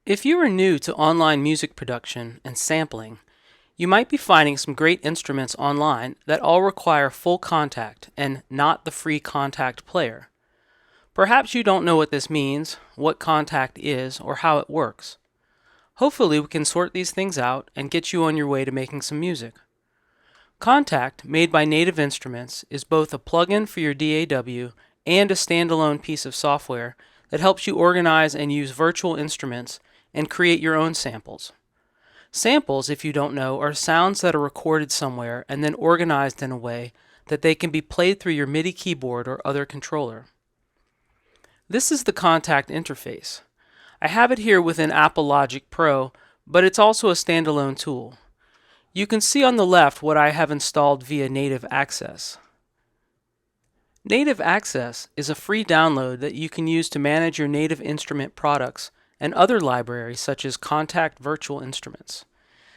If you are new to online music production and sampling, you might be finding some great instruments online that all require full Kontakt and not the free Kontakt player. Perhaps you don't know what this means, what Kontakt is, or how it works. Hopefully we can sort these things out and get you on your way to making some music. Kontakt, made by Native Instruments, is both a plugin for your D.A.W. and a standalone piece of software that helps you organize and use virtual instruments and create your own samples. Samples, if you don't know, are sounds that are recorded somewhere and then organized in a way that they can be played through your MIDI keyboard or other controller. This is the Kontakt interface. I have it here within Apple Logic Pro, but it's also a standalone tool. You can see on the left what I have installed via Native Access. Native Access is a free download that you can use to manage your Native Instrument products and other libraries such as Kontakt Virtual Instruments.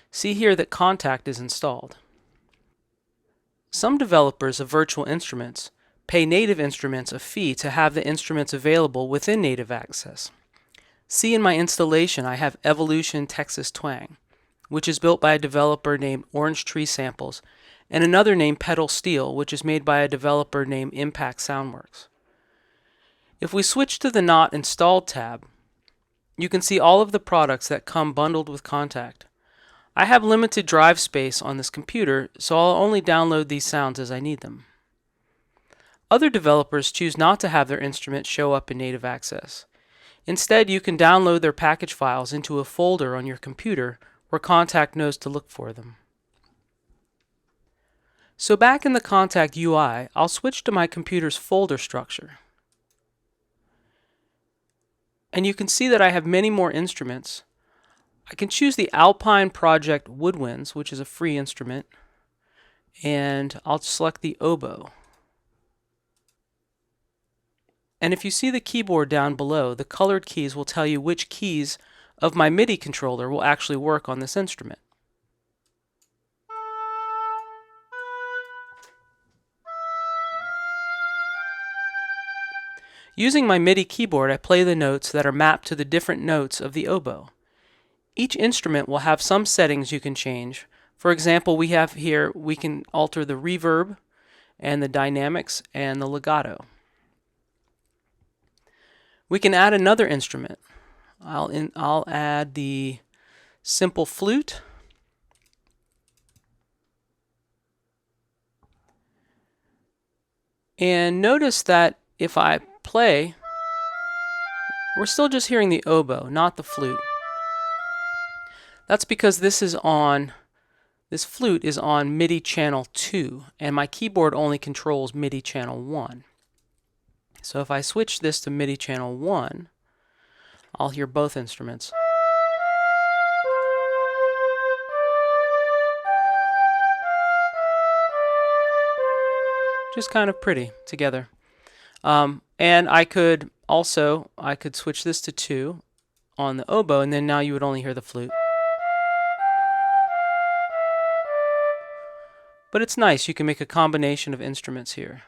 See here that Kontakt is installed. Some developers of virtual instruments pay Native Instruments a fee to have the instruments available within Native Access. See in my installation I have Evolution Texas Twang, which is built by a developer named Orange Tree Samples, and another named Pedal Steel, which is made by a developer named Impact Soundworks. If we switch to the Not Installed tab, you can see all of the products that come bundled with Kontakt. I have limited drive space on this computer, so I'll only download these sounds as I need them. Other developers choose not to have their instruments show up in Native Access. Instead, you can download their package files into a folder on your computer where Kontakt knows to look for them. So back in the Kontakt UI, I'll switch to my computer's folder structure. And you can see that I have many more instruments. I can choose the Alpine Project Woodwinds, which is a free instrument, and I'll select the oboe. And if you see the keyboard down below, the colored keys will tell you which keys of my MIDI controller will actually work on this instrument. Using my MIDI keyboard, I play the notes that are mapped to the different notes of the oboe. Each instrument will have some settings you can change. For example, we can alter the reverb and the dynamics and the legato. We can add another instrument. I'll add the simple flute. And notice that if I play, we're still just hearing the oboe, not the flute. That's because this flute is on MIDI channel 2, and my keyboard only controls MIDI channel 1. So if I switch this to MIDI channel 1, I'll hear both instruments. Just kind of pretty together. And I could switch this to 2 on the oboe, and then now you would only hear the flute. But it's nice, you can make a combination of instruments here.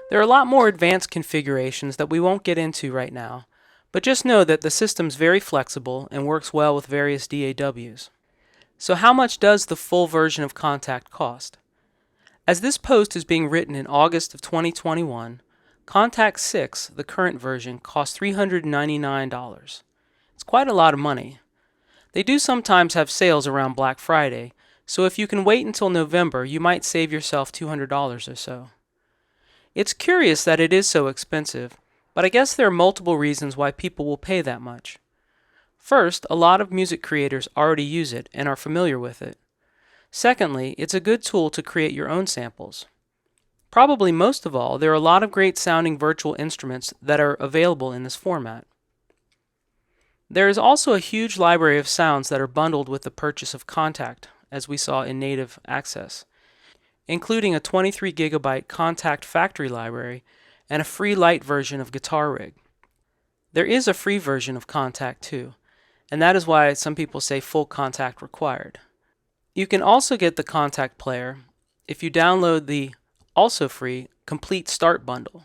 There are a lot more advanced configurations that we won't get into right now, but just know that the system's very flexible and works well with various DAWs. So how much does the full version of Kontakt cost? As this post is being written in August of 2021, Kontakt 6, the current version, costs $399. It's quite a lot of money. They do sometimes have sales around Black Friday, so if you can wait until November, you might save yourself $200 or so. It's curious that it is so expensive, but I guess there are multiple reasons why people will pay that much. First, a lot of music creators already use it and are familiar with it. Secondly, it's a good tool to create your own samples. Probably most of all, there are a lot of great sounding virtual instruments that are available in this format. There is also a huge library of sounds that are bundled with the purchase of Kontakt, as we saw in Native Access, including a 23 gigabyte Kontakt factory library and a free light version of Guitar Rig. There is a free version of Kontakt too, and that is why some people say full Kontakt required. You can also get the Kontakt player if you download the Also free, Complete Start Bundle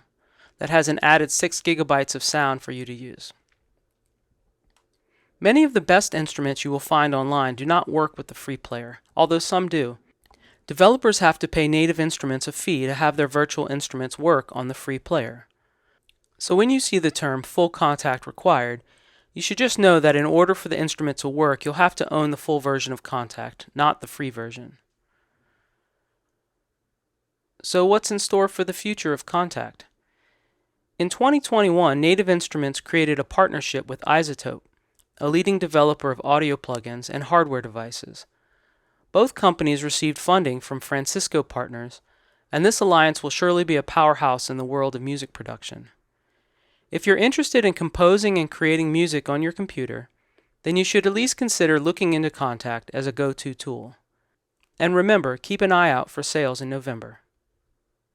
that has an added 6 gigabytes of sound for you to use. Many of the best instruments you will find online do not work with the free player, although some do. Developers have to pay Native Instruments a fee to have their virtual instruments work on the free player. So when you see the term full Kontakt required, you should just know that in order for the instrument to work, you'll have to own the full version of Kontakt, not the free version. So what's in store for the future of Kontakt? In 2021, Native Instruments created a partnership with iZotope, a leading developer of audio plugins and hardware devices. Both companies received funding from Francisco Partners, and this alliance will surely be a powerhouse in the world of music production. If you're interested in composing and creating music on your computer, then you should at least consider looking into Kontakt as a go-to tool. And remember, keep an eye out for sales in November.